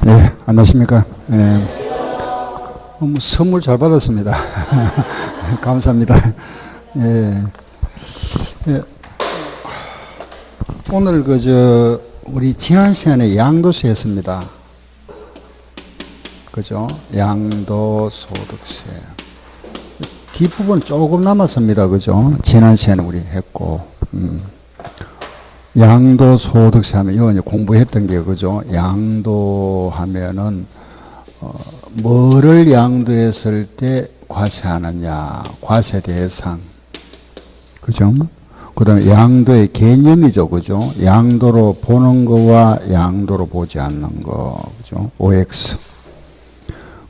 네, 안녕하십니까. 네. 뭐 선물 잘 받았습니다. 감사합니다. 예. 예. 오늘 우리 지난 시간에 양도세 했습니다. 그죠? 양도소득세. 뒷부분 조금 남았습니다. 그죠? 지난 시간에 우리 했고, 양도소득세 하면, 이거 이제 공부했던 게, 그죠? 양도하면은, 뭐를 양도했을 때 과세하느냐, 과세 대상. 그죠? 그 다음에 양도의 개념이죠. 그죠? 양도로 보는 거와 양도로 보지 않는 거. 그죠? OX.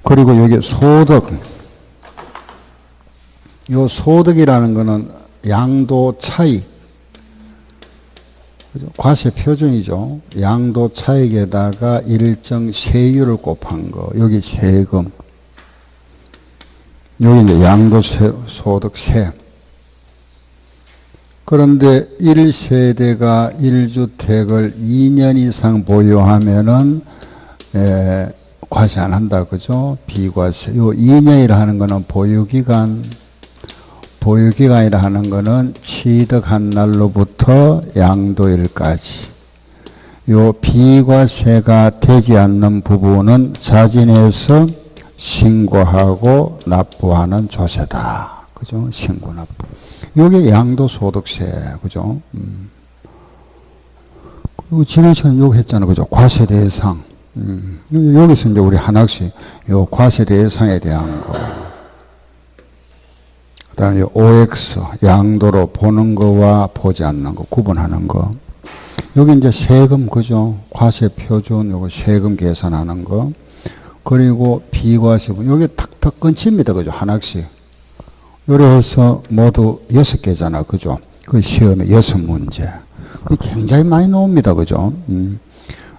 그리고 여기 소득. 요 소득이라는 거는 양도 차익. 그죠? 과세 표준이죠. 양도 차익에다가 일정 세율을 곱한 거. 여기 세금. 여기 이제 양도소득세. 그런데 1세대가 1주택을 2년 이상 보유하면은, 과세 안 한다. 그죠? 비과세. 요 2년이라 하는 거는 보유기간이라 하는 거는 취득한 날로부터 양도일까지. 요 비과세가 되지 않는 부분은 자진해서 신고하고 납부하는 조세다. 그죠? 신고 납부. 요게 양도소득세. 그죠? 그리고 지난 시간에 요거 했잖아. 그죠? 과세 대상. 여기서 이제 우리 하나씩 요 과세 대상에 대한 거. 그 다음에 OX, 양도로 보는 거와 보지 않는 거, 구분하는 거. 여기 이제 세금, 그죠? 과세 표준, 요거 세금 계산하는 거. 그리고 비과세분, 요게 탁탁 끊칩니다. 그죠? 하나씩. 요래 해서 모두 6개잖아. 그죠? 그 시험에 6문제. 굉장히 많이 나옵니다. 그죠?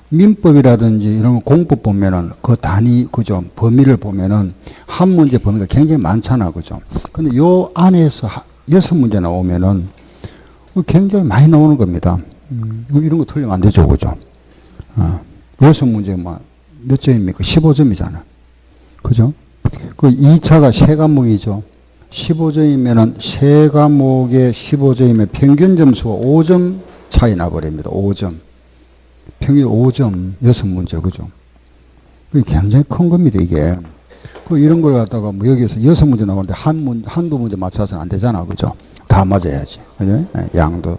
민법이라든지 이런 거 공법 보면은 그 단위, 그죠? 범위를 보면은 한 문제 범위가 굉장히 많잖아. 그죠? 근데 요 안에서 6문제 나오면은 굉장히 많이 나오는 겁니다. 이런 거 틀리면 안 되죠. 그죠? 6문제 몇 점입니까? 15점이잖아. 그죠? 그 2차가 세 과목이죠. 15점이면은 세 과목에 15점이면 평균 점수가 5점 차이 나버립니다. 5점. 평균 5점, 6문제, 그죠? 굉장히 큰 겁니다, 이게. 이런 걸 갖다가 뭐 여기서 6문제 나오는데 한두 문제 맞춰서는 안 되잖아, 그죠? 다 맞아야지. 그죠? 양도.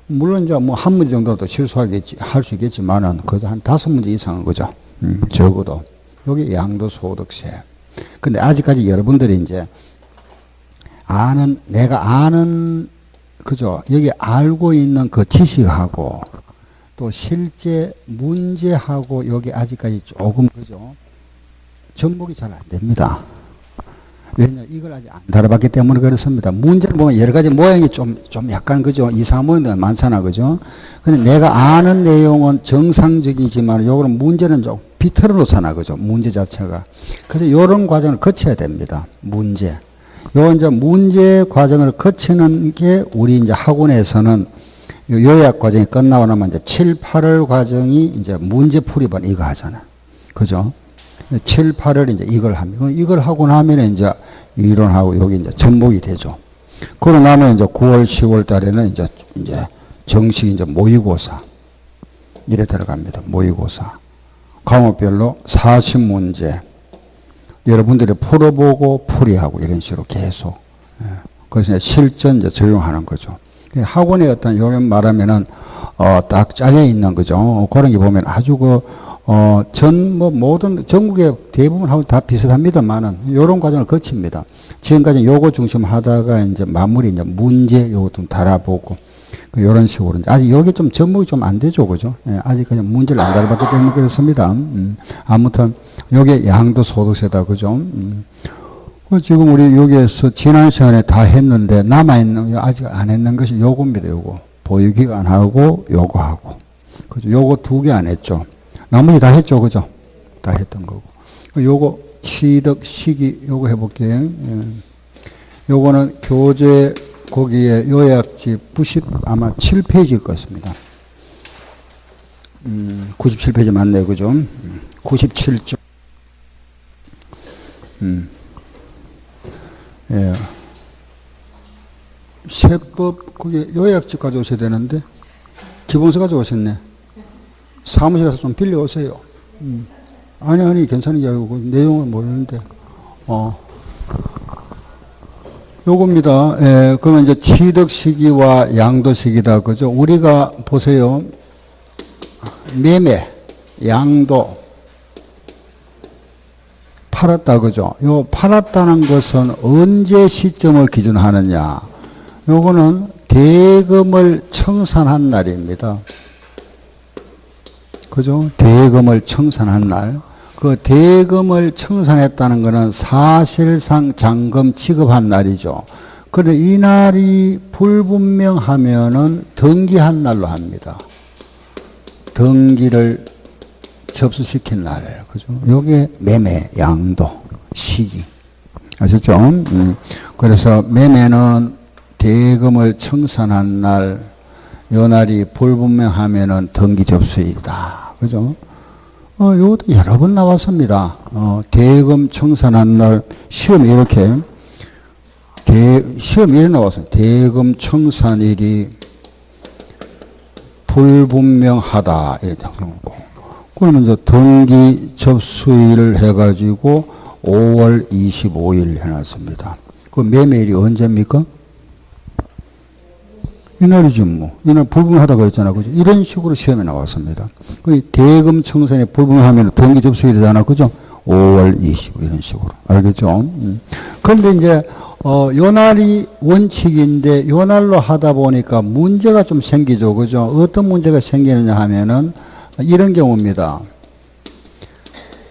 물론 이제 뭐 한 문제 정도는 또 실수하겠지, 할 수 있겠지만은, 그래도 한 5문제 이상은, 그죠? 적어도. 여기 양도소득세. 근데 아직까지 여러분들이 이제 내가 아는, 그죠? 여기 알고 있는 그 지식하고, 또 실제 문제하고 여기 아직까지 조금, 그죠? 접목이 잘 안 됩니다. 왜냐면 이걸 아직 안 다뤄봤기 때문에 그렇습니다. 문제를 보면 여러 가지 모양이 좀 약간, 그죠? 이상한 모양이 많잖아. 그죠? 근데 내가 아는 내용은 정상적이지만 요거는 문제는 좀 비틀어 놓잖아. 그죠? 문제 자체가. 그래서 요런 과정을 거쳐야 됩니다. 문제. 요 이제 문제 과정을 거치는 게 우리 이제 학원에서는 요약 과정이 끝나고 나면 이제 7, 8월 과정이 이제 문제풀이반 이거 하잖아. 그죠? 7, 8월 이제 이걸 하면, 이걸 하고 나면 이제 이론하고 여기 이제 접목이 되죠. 그러고 나면 이제 9월, 10월 달에는 이제 정식 이제 모의고사. 이래 들어갑니다. 모의고사. 과목별로 40문제. 여러분들이 풀어보고 풀이하고 이런 식으로 계속. 그래서 이제 실전 이제 적용하는 거죠. 학원의 어떤 요런 말하면은, 딱 짜여 있는 거죠. 그런 게 보면 아주 모든, 전국의 대부분 하고 다 비슷합니다만은, 요런 과정을 거칩니다. 지금까지 요거 중심 하다가 이제 마무리, 이제 문제 요거 좀 달아보고, 요런 식으로. 아직 여기 좀 접목이 좀 안 되죠. 그죠? 예, 아직 그냥 문제를 안 달아봤기 때문에 그렇습니다. 아무튼, 요게 양도소득세다. 그죠? 지금 우리 여기에서 지난 시간에 다 했는데 남아있는, 아직 안 했는 것이 요겁니다. 요거. 보유기간하고 요거하고. 그죠? 요거 2개 안 했죠. 나머지 다 했죠. 그죠? 다 했던 거고. 요거 취득 시기 요거 해볼게요. 예. 요거는 교재 거기에 요약지 90 아마 7페이지일 것 같습니다. 97페이지 맞네요. 그죠? 97조. 예. 세법, 그게 요약집 가져오셔야 되는데, 기본서 가져오셨네. 사무실 가서 좀 빌려오세요. 아니, 괜찮은 게 아니고, 내용을 모르는데, 요겁니다. 예, 그러면 이제 취득 시기와 양도 시기다. 그죠? 우리가 보세요. 매매, 양도, 팔았다. 그죠? 요 팔았다는 것은 언제 시점을 기준하느냐. 요거는 대금을 청산한 날입니다. 그죠? 대금을 청산한 날. 그 대금을 청산했다는 것은 사실상 잔금 취급한 날이죠. 그런데 이 날이 불분명하면은 등기한 날로 합니다. 등기를 접수시킨 날. 그죠? 요게 매매, 양도, 시기. 아셨죠? 그래서 매매는 대금을 청산한 날, 요 날이 불분명하면은 등기 접수일이다. 그죠? 요것도 여러 번 나왔습니다. 대금 청산한 날, 시험이 이렇게, 시험이 이렇게 나왔어요. 대금 청산일이 불분명하다. 이렇게 나오고. 그러면 이제 등기 접수일을 해가지고 5월 25일 해놨습니다. 그 매매일이 언제입니까? 이날이죠, 뭐. 이날 불분명하다 그랬잖아. 그죠? 이런 식으로 시험에 나왔습니다. 그 대금 청산이 불분명하면 등기 접수일이잖아. 그죠? 5월 25일 이런 식으로. 알겠죠? 그런데 이제, 요 날이 원칙인데, 요 날로 하다 보니까 문제가 좀 생기죠. 그죠? 어떤 문제가 생기느냐 하면은, 이런 경우입니다.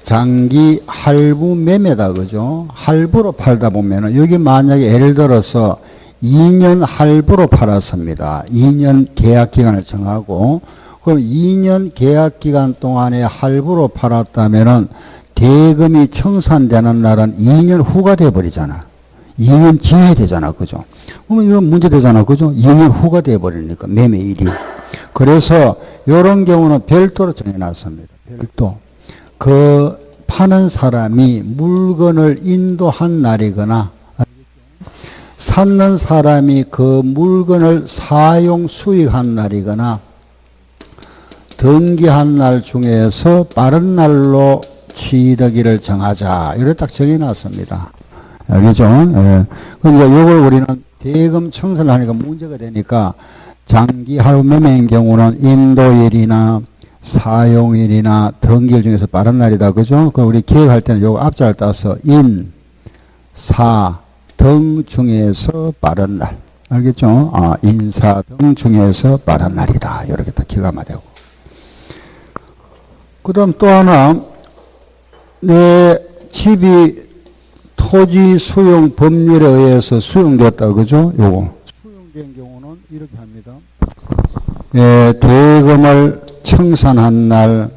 장기 할부 매매다. 그죠? 할부로 팔다 보면은, 여기 만약에 예를 들어서 2년 할부로 팔았습니다. 2년 계약 기간을 정하고, 그럼 2년 계약 기간 동안에 할부로 팔았다면은 대금이 청산되는 날은 2년 후가 돼버리잖아. 2년 지나야 되잖아. 그죠? 그러면 이건 문제 되잖아. 그죠? 2년 후가 돼버리니까, 매매일이. 그래서, 요런 경우는 별도로 정해놨습니다. 별도. 그, 파는 사람이 물건을 인도한 날이거나, 샀는 사람이 그 물건을 사용 수익한 날이거나, 등기한 날 중에서 빠른 날로 취득일을 정하자. 이렇게 딱 정해놨습니다. 알겠죠? 예. 그러니까 요걸 우리는 대금 청산을 하니까 문제가 되니까 장기 할부 매매인 경우는 인도일이나 사용일이나 등기일 중에서 빠른 날이다. 그죠? 그럼 우리 기획할 때는 요거 앞자를 따서 인, 사, 등 중에서 빠른 날. 알겠죠? 인사 등 중에서 빠른 날이다. 이렇게 딱 기가마 되고. 그 다음 또 하나, 내 집이 토지 수용 법률에 의해서 수용됐다. 그죠? 요거. 수용된 경우는 이렇게 합니다. 예, 대금을 청산한 날,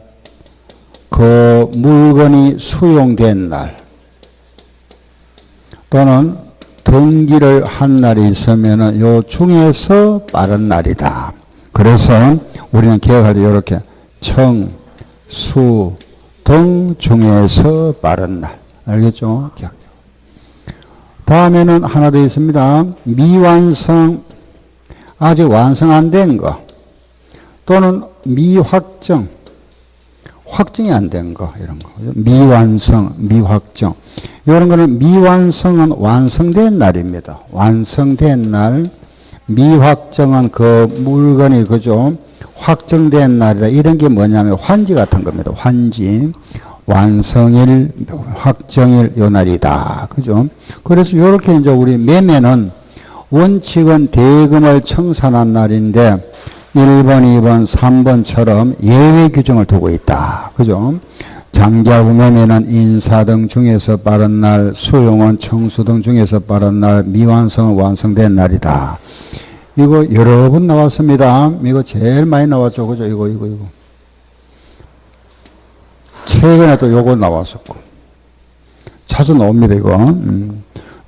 그 물건이 수용된 날, 또는 등기를 한 날이 있으면은 요 중에서 빠른 날이다. 그래서 우리는 기억할 때 이렇게 청, 수, 등 중에서 빠른 날. 알겠죠? 기억. 다음에는 하나 더 있습니다. 미완성, 아직 완성 안 된 거. 또는 미확정, 확정이 안 된 거. 이런 거. 미완성, 미확정. 이런 거는 미완성은 완성된 날입니다. 완성된 날. 미확정은 그 물건이, 그죠? 확정된 날이다. 이런 게 뭐냐면 환지 같은 겁니다. 환지. 완성일, 확정일, 요 날이다. 그죠? 그래서 요렇게 이제 우리 매매는 원칙은 대금을 청산한 날인데 1번, 2번, 3번처럼 예외 규정을 두고 있다. 그죠? 장기하고 매매는 인사 등 중에서 빠른 날, 수용은 청수 등 중에서 빠른 날, 미완성은 완성된 날이다. 이거 여러 번 나왔습니다. 이거 제일 많이 나왔죠. 그죠? 이거. 최근에 또 요거 나왔었고. 자주 나옵니다, 이거.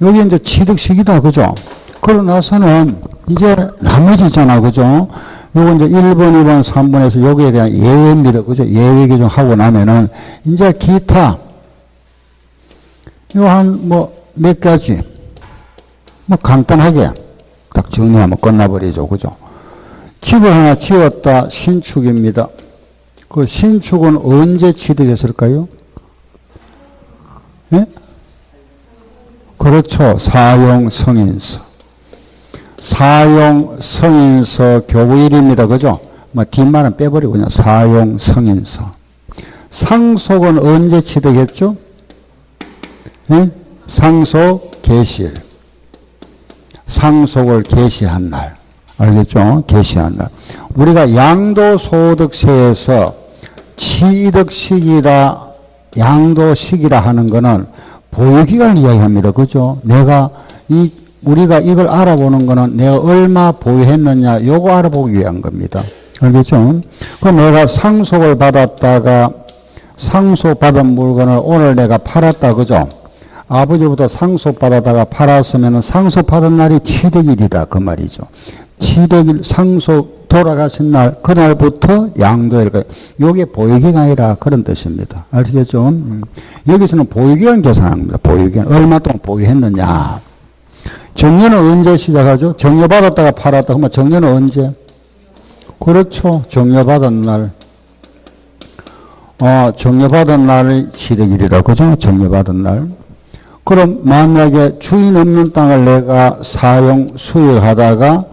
여기 이제 취득 시기다. 그죠? 그러고 나서는 이제 나머지 있잖아. 그죠? 요거 이제 1번, 2번, 3번에서 여기에 대한 예외입니다. 그죠? 예외 기준 하고 나면은, 이제 기타, 요 한, 몇 가지, 간단하게 딱 정리하면 끝나버리죠. 그죠? 집을 하나 지었다. 신축입니다. 그 신축은 언제 취득했을까요? 예? 그렇죠. 사용승인서. 사용승인서 교부일입니다. 그죠? 뒷말은 빼버리고 그냥 사용승인서. 상속은 언제 취득했죠? 예? 상속 개시일. 상속을 개시한 날. 알겠죠? 개시한 날. 우리가 양도소득세에서 취득시기다, 양도시기라 하는 거는 보유기간을 이야기합니다. 그죠? 우리가 이걸 알아보는 거는 내가 얼마 보유했느냐, 요거 알아보기 위한 겁니다. 알겠죠? 그럼 내가 상속을 받았다가 상속받은 물건을 오늘 내가 팔았다. 그죠? 아버지부터 상속받았다가 팔았으면 상속받은 날이 취득일이다. 그 말이죠. 취득일, 상속 돌아가신 날, 그날부터 양도일까요? 요게 보유기간이라 그런 뜻입니다. 아시겠죠? 여기서는 보유기간 계산합니다. 보유기간. 얼마 동안 보유했느냐. 정려는 언제 시작하죠? 정려받았다가 팔았다. 그러면 정려는 언제? 그렇죠. 정려받은 날. 정려받은 날이 취득일이다. 그죠? 정려받은 날. 그럼 만약에 주인 없는 땅을 내가 사용, 수익하다가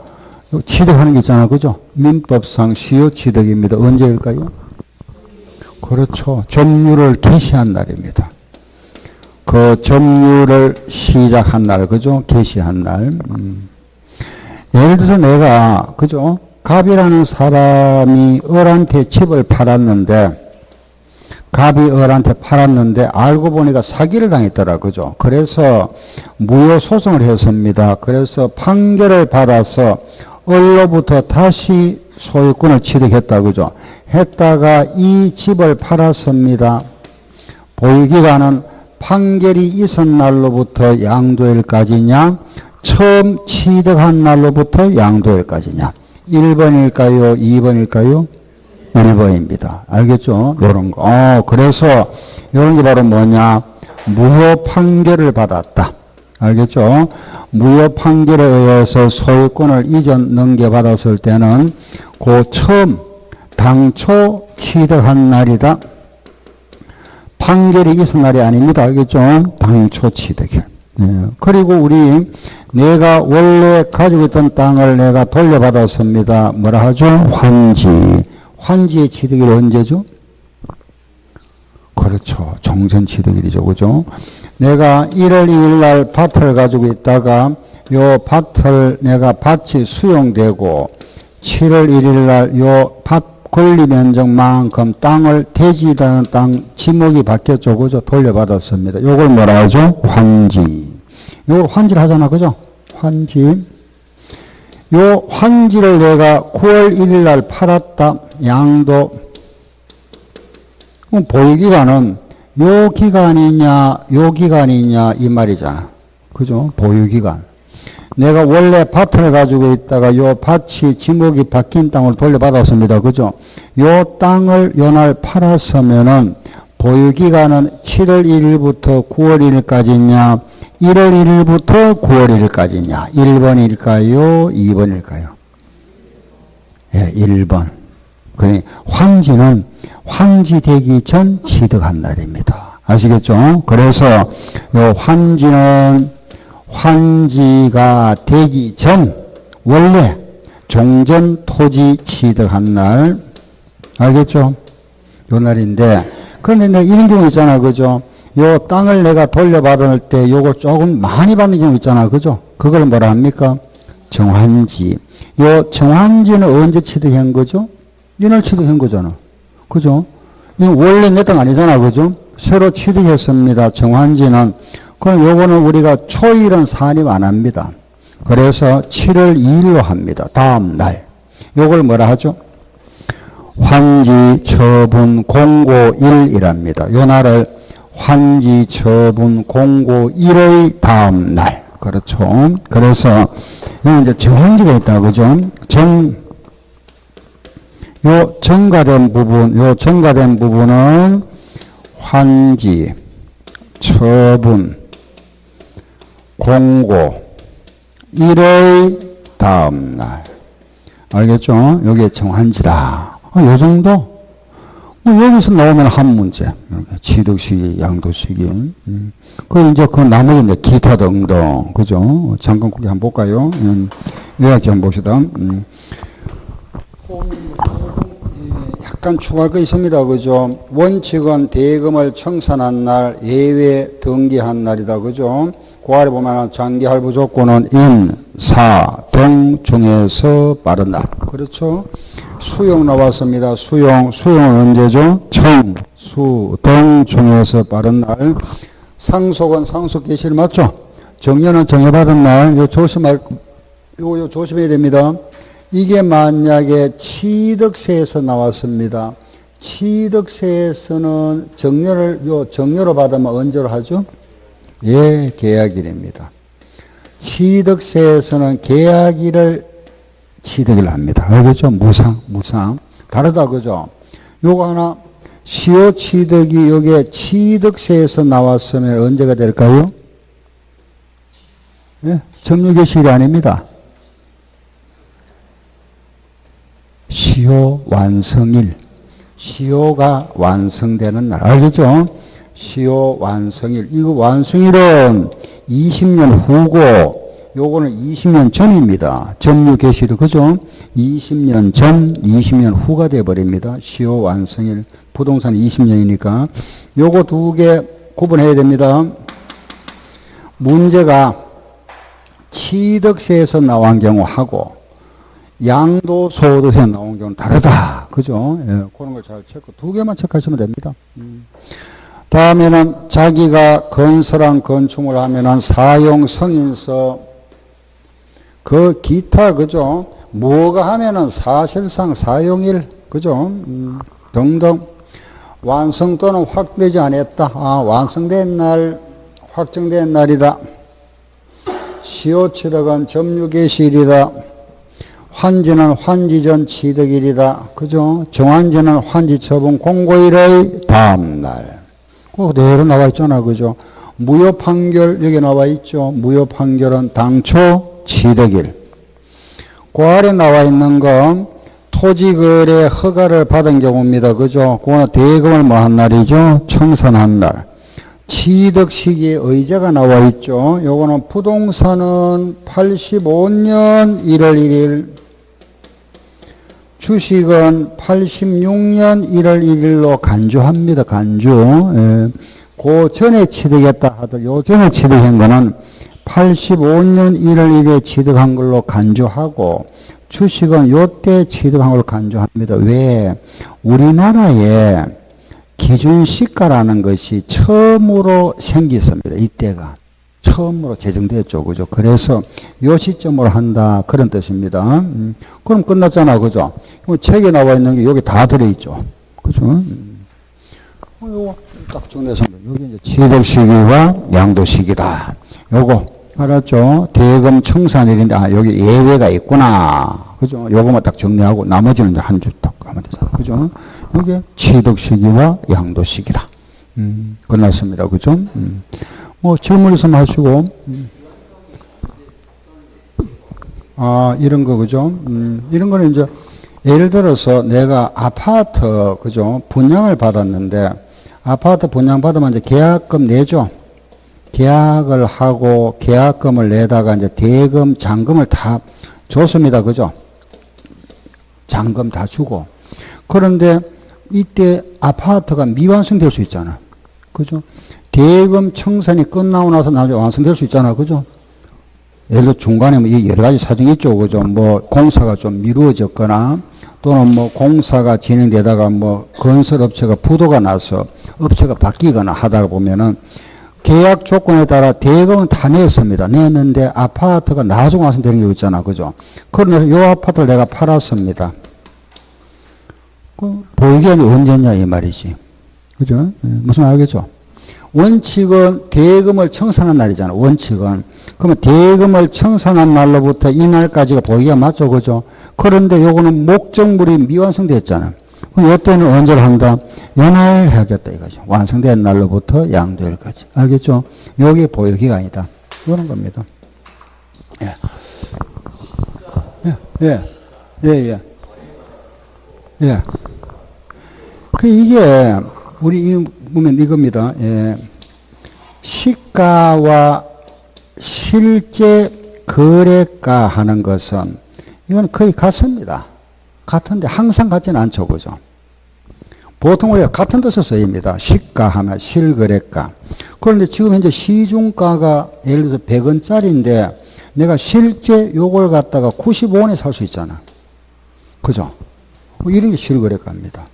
취득하는 게 있잖아. 그죠? 민법상 시효 취득입니다. 언제일까요? 그렇죠. 점유를 개시한 날입니다. 그 점유를 시작한 날, 그죠? 개시한 날. 예를 들어서 내가, 그죠? 갑이라는 사람이 을한테 집을 팔았는데, 갑이 을한테 팔았는데, 알고 보니까 사기를 당했더라. 그죠? 그래서 무효소송을 했습니다. 그래서 판결을 받아서 을로부터 다시 소유권을 취득했다. 그죠? 했다가 이 집을 팔았습니다. 보유기간은 판결이 있은 날로부터 양도일까지냐, 처음 취득한 날로부터 양도일까지냐. 1번일까요? 2번일까요? 1번입니다. 알겠죠? 요런 거. 그래서 요런 게 바로 뭐냐? 무효 판결을 받았다. 알겠죠? 무효 판결에 의해서 소유권을 이전 넘겨받았을 때는 그 처음 당초 취득한 날이다. 판결이 있은 날이 아닙니다. 알겠죠? 당초 취득일. 그리고 우리 내가 원래 가지고 있던 땅을 내가 돌려받았습니다. 뭐라 하죠? 환지. 환지의 취득일이 언제죠? 그렇죠. 종전 취득일이죠. 그죠? 내가 1월 2일 날 밭을 가지고 있다가 요 밭을 내가 밭이 수용되고 7월 1일 날 요 밭 권리 면적만큼 땅을 대지라는 땅 지목이 바뀌었죠. 그죠? 돌려받았습니다. 요걸 뭐라 하죠? 환지. 요걸 환지를 하잖아. 그죠? 환지. 요 환지를 내가 9월 1일 날 팔았다. 양도. 그럼 보유기간은 요 기간이냐, 요 기간이냐, 이 말이잖아. 그죠? 보유기간. 내가 원래 밭을 가지고 있다가 요 밭이 지목이 바뀐 땅을 돌려받았습니다. 그죠? 요 땅을 요 날 팔았으면은 보유기간은 7월 1일부터 9월 1일까지냐, 1월 1일부터 9월 1일까지냐, 1번일까요? 2번일까요? 예, 1번. 그러니 환지는 환지되기 전 취득한 날입니다. 아시겠죠? 그래서 요 환지는 환지가 되기 전 원래 종전 토지 취득한 날. 알겠죠? 요 날인데, 그런데 내가 이런 경우 있잖아. 그죠? 요 땅을 내가 돌려받을 때 요거 조금 많이 받는 경우 있잖아. 그죠? 그걸 뭐라 합니까? 정환지. 요 정환지는 언제 취득한 거죠? 이날 취득한 거잖아. 그죠? 이거 원래 내 땅 아니잖아. 그죠? 새로 취득했습니다. 정환지는. 그럼 요거는 우리가 초일은 산입 안 합니다. 그래서 7월 2일로 합니다. 다음 날. 요걸 뭐라 하죠? 환지 처분 공고일이랍니다. 요 날을 환지 처분 공고일의 다음 날. 그렇죠. 그래서 여기 이제 정환지가 있다. 그죠? 요 전가된 부분은 환지, 처분, 공고, 일의 다음 날. 알겠죠? 여기에 정한지다. 요 정도? 여기서 나오면 한 문제. 취득시기, 양도시기. 그 이제 그 나머지 이제 기타 등등. 그죠? 잠깐 거기 한번 볼까요? 요약지 한번 봅시다. 약간 추가할 거 있습니다. 그죠? 원칙은 대금을 청산한 날, 예외 등기한 날이다. 그죠? 그 아래 보면 장기할부 조건은 인, 사, 등 중에서 빠른 날. 그렇죠? 수용 나왔습니다. 수용은 언제죠? 청, 수, 등 중에서 빠른 날. 상속은 상속 개시일 맞죠? 정년은 정해받은 날. 이거 조심해야 됩니다. 이게 만약에 취득세에서 나왔습니다. 취득세에서는 정년으로 받으면 언제로 하죠? 예, 계약일입니다. 취득세에서는 계약일을 취득을 합니다. 알겠죠? 무상. 다르다, 그죠? 요거 하나, 시효 취득이 여기에 취득세에서 나왔으면 언제가 될까요? 예, 점유개시일이 아닙니다. 시효 완성일. 시효가 완성되는 날. 알겠죠? 시효 완성일. 이거 완성일은 20년 후고, 요거는 20년 전입니다. 점유 개시일, 그죠? 20년 전, 20년 후가 돼버립니다. 시효 완성일. 부동산 20년이니까. 요거 두 개 구분해야 됩니다. 문제가 취득세에서 나온 경우하고, 양도소득세 나온 경우는 다르다. 그죠? 예, 그런 걸 잘 체크. 두 개만 체크하시면 됩니다. 다음에는 자기가 건설한 건축물 하면은 사용 승인서, 그 기타, 그죠? 뭐가 하면은 사실상 사용일, 그죠? 등등. 완성 또는 확되지 않았다. 완성된 날, 확정된 날이다. 시효 취득은 점유 개시일이다. 환지는 환지 전 취득일이다. 그죠? 정환지는 환지 처분 공고일의 다음 날. 그대로 나와 있잖아. 그죠? 무효 판결, 여기 나와 있죠. 무효 판결은 당초 취득일. 그 아래 나와 있는 건 토지거래 허가를 받은 경우입니다. 그죠? 그거는 대금을 뭐 한 날이죠? 청산한 날. 취득 시기에 의제가 나와 있죠. 요거는 부동산은 85년 1월 1일, 주식은 86년 1월 1일로 간주합니다. 간주. 예. 그 전에 취득했다 하더라도 요 전에 취득한 거는 85년 1월 1일에 취득한 걸로 간주하고, 주식은 요때 취득한 걸로 간주합니다. 왜? 우리나라에 기준시가라는 것이 처음으로 생겼습니다. 이때가. 처음으로 제정됐죠. 그죠? 그래서 요 시점으로 한다. 그런 뜻입니다. 그럼 끝났잖아. 그죠? 책에 나와 있는 게 여기 다 들어있죠. 그죠? 요거 딱 정리했습니다. 여기 이제 취득 시기와 양도 시기다. 요거 알았죠? 대금 청산일인데, 여기 예외가 있구나. 그죠? 요거만 딱 정리하고 나머지는 이제 한 줄 딱 하면 되잖아. 그죠? 이게 취득 시기와 양도 시기다. 끝났습니다. 그죠? 뭐 질문 있으면 하시고. 이런 거, 그죠? 이런 거는 이제 예를 들어서 내가 아파트, 그죠? 분양을 받았는데, 아파트 분양 받으면 이제 계약금 내죠? 계약을 하고 계약금을 내다가 이제 대금, 잔금을 다 줬습니다. 그죠? 잔금 다 주고. 그런데 이때 아파트가 미완성될 수 있잖아. 그죠? 대금 청산이 끝나고 나서 나중에 완성될 수 있잖아. 그죠? 예를 들어 중간에 뭐 여러 가지 사정이 있죠. 그죠? 뭐 공사가 좀 미루어졌거나, 또는 뭐 공사가 진행되다가 뭐 건설업체가 부도가 나서 업체가 바뀌거나 하다 보면은 계약 조건에 따라 대금은 다 냈습니다. 냈는데 아파트가 나중에 완성되는 게 있잖아. 그죠? 그러면서 요 아파트를 내가 팔았습니다. 보유기한이 언제냐 이 말이지. 그죠? 무슨 말 알겠죠? 원칙은 대금을 청산한 날이잖아. 원칙은. 그러면 대금을 청산한 날로부터 이 날까지가 보기가 맞죠. 그죠? 그런데 요거는 목적물이 미완성됐잖아. 그럼 이때는 언제를 한다? 연할 해야겠다 이거죠. 완성된 날로부터 양도일까지. 알겠죠? 요게 보유기간이다. 이런 겁니다. 예. 예. 예. 예. 예. 이게, 우리, 보면 이겁니다. 예. 시가와 실제 거래가 하는 것은, 이건 거의 같습니다. 같은데 항상 같지는 않죠. 그죠? 보통 우리가 같은 뜻을 쓰입니다. 시가 하면 실거래가. 그런데 지금 현재 시중가가 예를 들어서 100원짜리인데, 내가 실제 요걸 갖다가 95원에 살 수 있잖아. 그죠? 이런 게 실거래가입니다.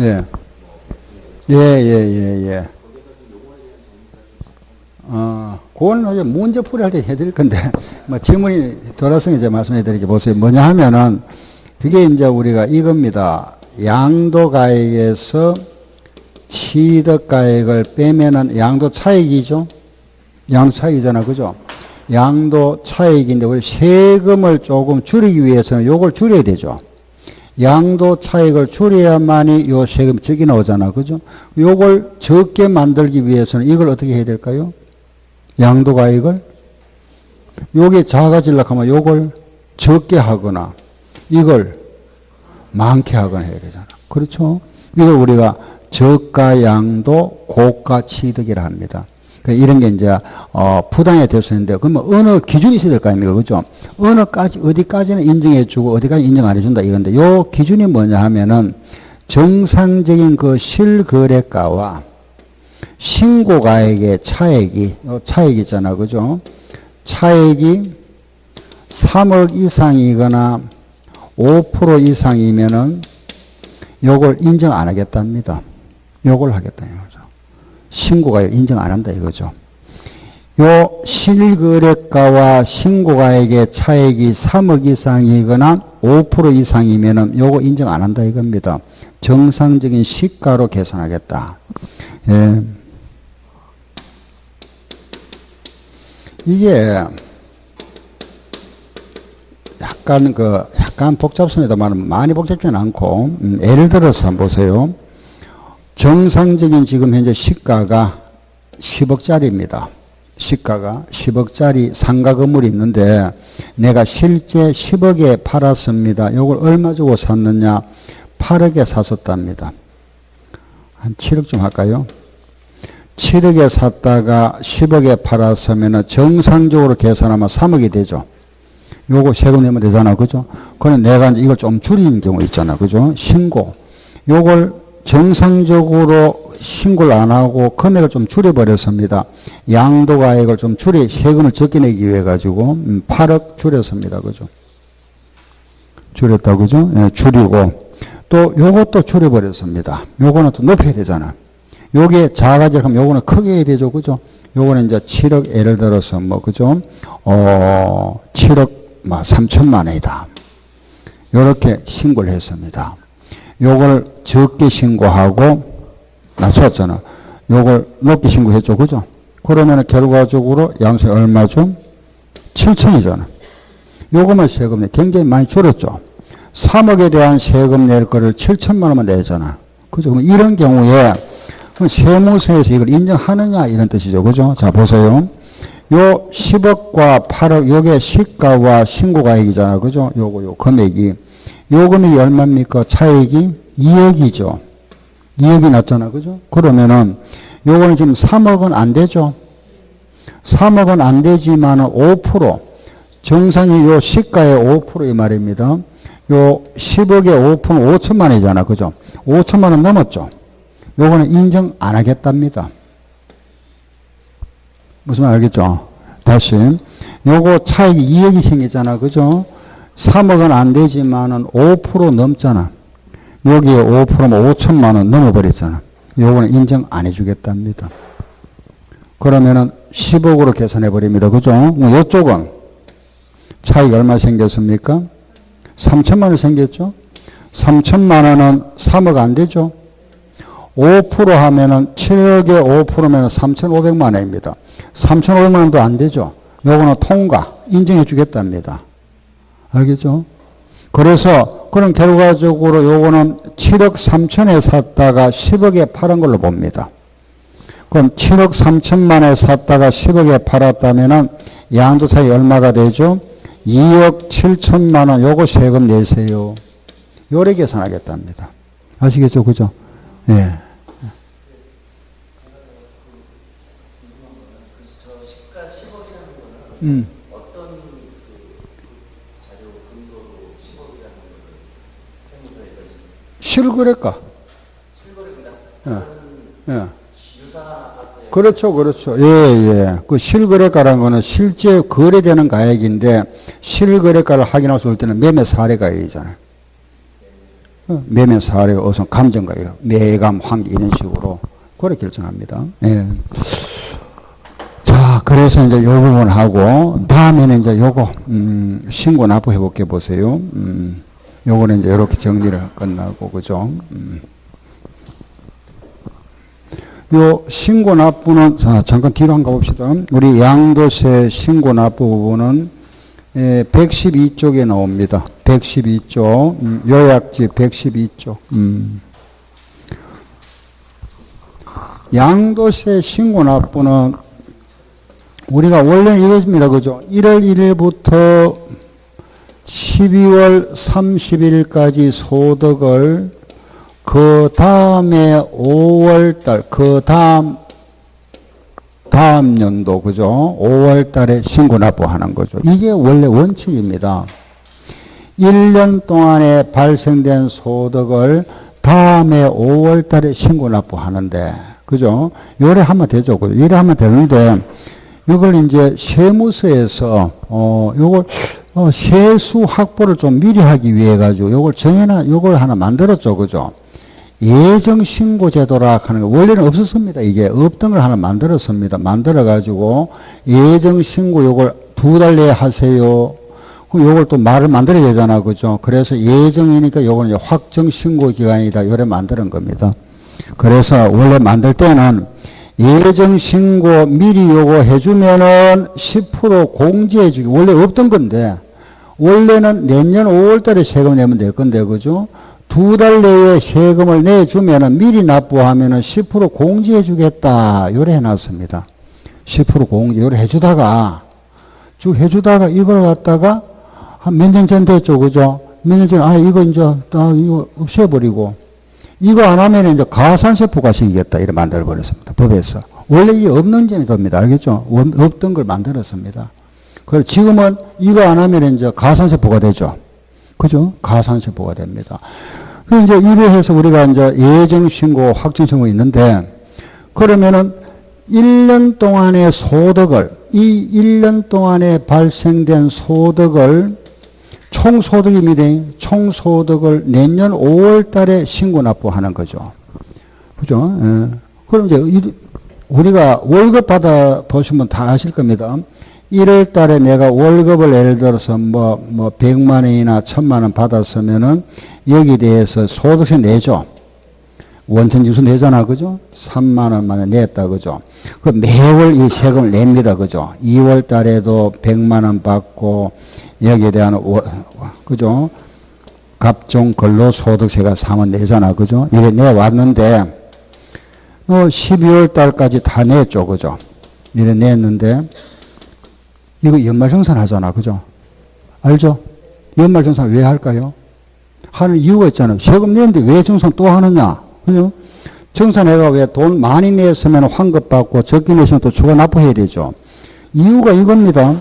예. 예. 그거는 이제 문제풀이 할 때 해드릴 건데, 뭐 질문이 돌아서 이제 말씀해 드리게 보세요. 뭐냐 하면은, 그게 이제 우리가 이겁니다. 양도가액에서 취득가액을 빼면은 양도 차익이죠? 양도 차익이잖아. 그죠? 양도 차익인데, 우리 세금을 조금 줄이기 위해서는 요걸 줄여야 되죠. 양도 차익을 줄여야만이 요 세금 적이 나오잖아. 그죠? 요걸 적게 만들기 위해서는 이걸 어떻게 해야 될까요? 양도가액을? 요게 작아지려고 하면 요걸 적게 하거나, 이걸 많게 하거나 해야 되잖아. 그렇죠? 이걸 우리가 저가 양도 고가 취득이라 합니다. 이런 게 이제, 부당에 될 수 있는데, 그러면 어느 기준이 있어야 될 거 아닙니까? 그죠? 어디까지는 인정해주고, 어디까지 인정 안 해준다, 이건데, 요 기준이 뭐냐 하면은, 정상적인 그 실거래가와 신고가액의 차액이, 차액 있잖아. 그죠? 차액이 3억 이상이거나 5% 이상이면은, 요걸 인정 안 하겠답니다. 요걸 하겠다, 이거죠. 신고가액 인정 안 한다 이거죠. 요 실거래가와 신고가액의 차액이 3억 이상이거나 5% 이상이면은 요거 인정 안 한다 이겁니다. 정상적인 시가로 계산하겠다. 예. 이게 약간 복잡습니다만 많이 복잡지는 않고, 예를 들어서 한번 보세요. 정상적인 지금 현재 시가가 10억짜리입니다. 시가가 10억짜리 상가 건물이 있는데 내가 실제 10억에 팔았습니다. 요걸 얼마 주고 샀느냐? 8억에 샀었답니다. 한 7억 좀 할까요? 7억에 샀다가 10억에 팔았으면 정상적으로 계산하면 3억이 되죠. 요거 세금 내면 되잖아. 그죠? 그럼 내가 이제 이걸 좀 줄이는 경우 있잖아. 그죠? 신고. 요걸 정상적으로 신고를 안 하고 금액을 좀 줄여버렸습니다. 양도가액을 좀 세금을 적게 내기 위해 가지고 8억 줄였습니다. 그죠? 줄였다. 그죠? 예, 줄이고 또 요것도 줄여버렸습니다. 요거는 또 높여야 되잖아. 요게 작아지면 요거는 크게 해야 되죠. 그죠? 요거는 이제 7억 예를 들어서 뭐 그죠? 7억 3천만 원이다. 요렇게 신고를 했습니다. 요걸 적게 신고하고 낮췄잖아. 요걸 높게 신고했죠. 그죠? 그러면 결과적으로 양수 얼마죠? 7천이잖아. 요거만 세금 내 굉장히 많이 줄였죠. 3억에 대한 세금 낼 거를 7천만 원만 내잖아. 그죠? 그럼 이런 경우에 세무서에서 이걸 인정하느냐 이런 뜻이죠. 그죠? 자 보세요. 요 10억과 8억 요게 시가와 신고가액이잖아. 그죠? 요 금액이. 요 금액이 얼마입니까? 차액이 2억이죠. 2억이 났잖아. 그죠? 그러면은 요거는 지금 3억은 안 되죠. 3억은 안 되지만은 5% 정상이 요 시가의 5% 이 말입니다. 요 10억의 5%는 5천만 원이잖아. 그죠? 5천만 원 넘었죠. 요거는 인정 안 하겠답니다. 무슨 말 알겠죠? 다시. 요거 차익이 2억이 생기잖아. 그죠? 3억은 안 되지만은 5% 넘잖아. 여기에 5%면 5천만 원 넘어버렸잖아. 요거는 인정 안 해주겠답니다. 그러면은 10억으로 계산해버립니다. 그죠? 요쪽은 차이가 얼마 생겼습니까? 3천만 원 생겼죠? 3천만 원은 3억 안 되죠? 5% 하면은 7억에 5%면 3,500만 원입니다. 3,500만 원도 안 되죠? 요거는 통과, 인정해 주겠답니다. 알겠죠? 그래서, 그럼 결과적으로 요거는 7억 3천에 샀다가 10억에 팔은 걸로 봅니다. 그럼 7억 3천만에 샀다가 10억에 팔았다면은 양도 차이 얼마가 되죠? 2억 7천만 원, 요거 세금 내세요. 요래 계산하겠답니다. 아시겠죠? 그죠? 예. 어떤 자료 근거로 10억이라는 거를 실거래가. 실거래가 예. 유사 아파트에 그렇죠, 그렇죠. 예, 예. 그 실거래가라는 거는 실제 거래되는 가액인데, 실거래가를 확인할 수 있을 때는 매매 사례가액이잖아요. 매매 사례, 어선 감정가액, 매감, 환기 이런 식으로 그래 결정합니다. 예. 자, 그래서 이제 요 부분 하고, 다음에는 이제 요거, 신고 납부해 볼게 보세요. 요거는 이제 이렇게 정리를 끝나고, 그죠? 요 신고 납부는, 자, 잠깐 뒤로 한번 가봅시다. 우리 양도세 신고 납부 부분은 112쪽에 나옵니다. 112쪽, 요약지 112쪽. 양도세 신고 납부는 우리가 원래 이것입니다. 그죠? 1월 1일부터 12월 30일까지 소득을 그 다음에 5월달, 그 다음 연도, 그죠? 5월달에 신고 납부하는 거죠. 이게 원래 원칙입니다. 1년 동안에 발생된 소득을 다음에 5월달에 신고 납부하는데, 그죠? 요래 하면 되죠. 그죠? 이래 하면 되는데, 이걸 이제 세무서에서, 요걸, 세수 확보를 좀 미리 하기 위해 가지고 요걸 하나 만들었죠. 그죠? 예정신고제도라 하는 거 원래는 없었습니다. 이게 없던 걸 하나 만들었습니다. 만들어가지고 예정신고 요걸 2달 내에 하세요. 그럼 요걸 또 말을 만들어야 되잖아. 그죠? 그래서 예정이니까 요거는 이제 확정신고기간이다. 요래 만드는 겁니다. 그래서 원래 만들 때는 예정신고 미리 요거 해주면은 10% 공제해주기. 원래 없던 건데, 원래는 내년 5월 달에 세금 내면 될 건데, 그죠? 2달 내에 세금을 내주면은 미리 납부하면은 10% 공제해주겠다. 요래 해놨습니다. 10% 공제. 요래 해주다가, 쭉 해주다가 이걸 갖다가 한 몇 년 전 됐죠. 그죠? 몇 년 전에, 이거 이제, 이거 없애버리고, 이거 안 하면 이제 가산세 부과시키겠다. 이렇게 만들어버렸습니다. 법에서. 원래 이게 없는 점이 됩니다. 알겠죠? 없던 걸 만들었습니다. 그래서 지금은 이거 안 하면 이제 가산세 부과되죠. 그죠? 가산세 부과됩니다. 이제 이래 해서 우리가 이제 예정신고, 확정신고 있는데, 그러면은 1년 동안의 소득을, 이 1년 동안에 발생된 소득을 총소득입니다. 총소득을 내년 5월 달에 신고 납부하는 거죠. 그죠? 예. 그럼 이제 우리가 월급 받아 보시면 다 아실 겁니다. 1월 달에 내가 월급을 예를 들어서 뭐 100만 원이나 1000만 원 받았으면은 여기에 대해서 소득세 내죠. 원천징수 내잖아. 그죠? 3만 원만 냈다. 그죠? 그 매월 이 세금을 냅니다. 그죠? 2월 달에도 100만 원 받고 여기에 대한 그죠? 갑종 근로소득세가 3원 내잖아. 그죠? 이래 내왔는데 12월 달까지 다 냈죠. 그죠? 이래 냈는데 이거 연말정산 하잖아. 그죠? 알죠? 연말정산 왜 할까요? 하는 이유가 있잖아요. 세금 냈는데 왜 정산 또 하느냐? 그죠? 정산해가 왜 돈 많이 냈으면 환급 받고 적게 냈으면 또 추가 납부해야 되죠. 이유가 이겁니다.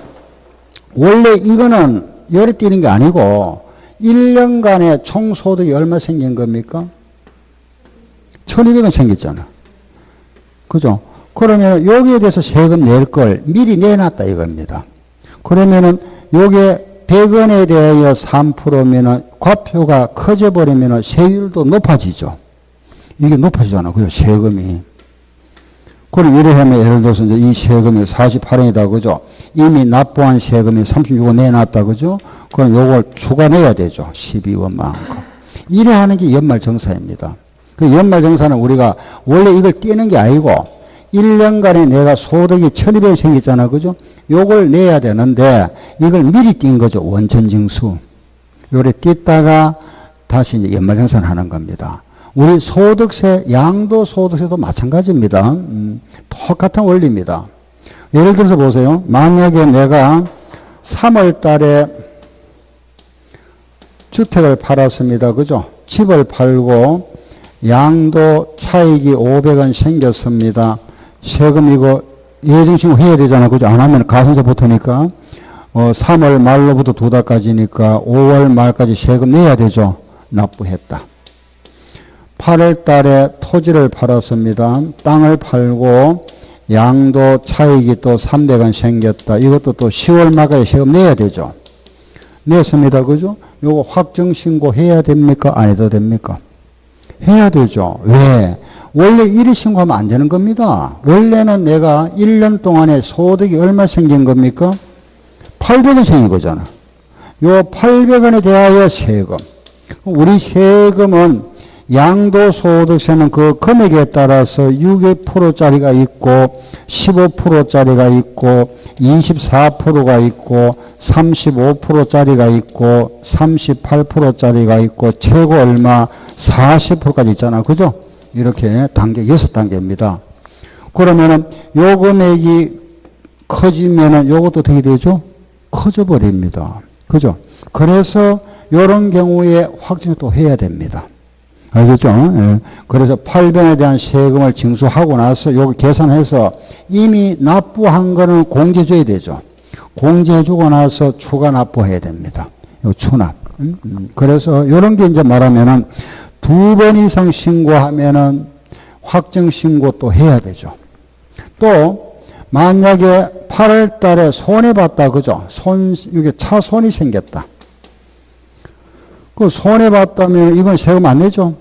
원래 이거는 열에 뛰는 게 아니고 1년간의 총소득이 얼마 생긴 겁니까? 1200원 생겼잖아. 그죠? 그러면 여기에 대해서 세금 낼 걸 미리 내놨다 이겁니다. 그러면은 요게 100원에 대하여 3%면은 과표가 커져버리면은 세율도 높아지죠. 이게 높아지잖아. 그죠? 세금이. 그럼 이래 하면 예를 들어서 이제 이 세금이 48원이다, 그죠? 이미 납부한 세금이 36원 내놨다, 그죠? 그럼 요걸 추가 내야 되죠. 12원만큼. 이래 하는 게 연말정산입니다. 그 연말정산은 우리가 원래 이걸 떼는 게 아니고 1년간에 내가 소득이 1200원 생겼잖아, 그죠? 요걸 내야 되는데 이걸 미리 띈 거죠. 원천징수. 요래 띄다가 다시 이제 연말정산 하는 겁니다. 우리 소득세, 양도소득세도 마찬가지입니다. 똑같은 원리입니다. 예를 들어서 보세요. 만약에 내가 3월 달에 주택을 팔았습니다. 그죠? 집을 팔고 양도 차익이 500원 생겼습니다. 세금 이거 예정신고 해야 되잖아. 그죠? 안 하면 가산세 붙으니까 3월 말로부터 2달까지니까 5월 말까지 세금 내야 되죠. 납부했다. 8월 달에 토지를 팔았습니다. 땅을 팔고 양도 차익이 또 300원 생겼다. 이것도 또 10월 말까지 세금 내야 되죠. 냈습니다. 그죠? 요거 확정신고 해야 됩니까? 안 해도 됩니까? 해야 되죠. 왜? 원래 이리 신고하면 안 되는 겁니다. 원래는 내가 1년 동안에 소득이 얼마 생긴 겁니까? 800원 생긴 거잖아. 요 800원에 대하여 세금. 우리 세금은 양도소득세는 그 금액에 따라서 6%짜리가 있고 15%짜리가 있고 24%가 있고 35%짜리가 있고 38%짜리가 있고 최고 얼마 40%까지 있잖아. 그죠? 이렇게 단계 6단계입니다. 그러면은 요 금액이 커지면은 요것도 어떻게 되죠? 커져 버립니다. 그죠? 그래서 요런 경우에 확정을 또 해야 됩니다. 알겠죠? 예. 그래서 800원에 대한 세금을 징수하고 나서 요거 계산해서 이미 납부한 거는 공제줘야 되죠. 공제해주고 나서 추가 납부해야 됩니다. 요 추납. 그래서 요런 게 이제 말하면은 2번 이상 신고하면은 확정 신고 또 해야 되죠. 또 만약에 8월 달에 손해봤다, 그죠? 이게 차손이 생겼다. 그 손해봤다면 이건 세금 안 내죠?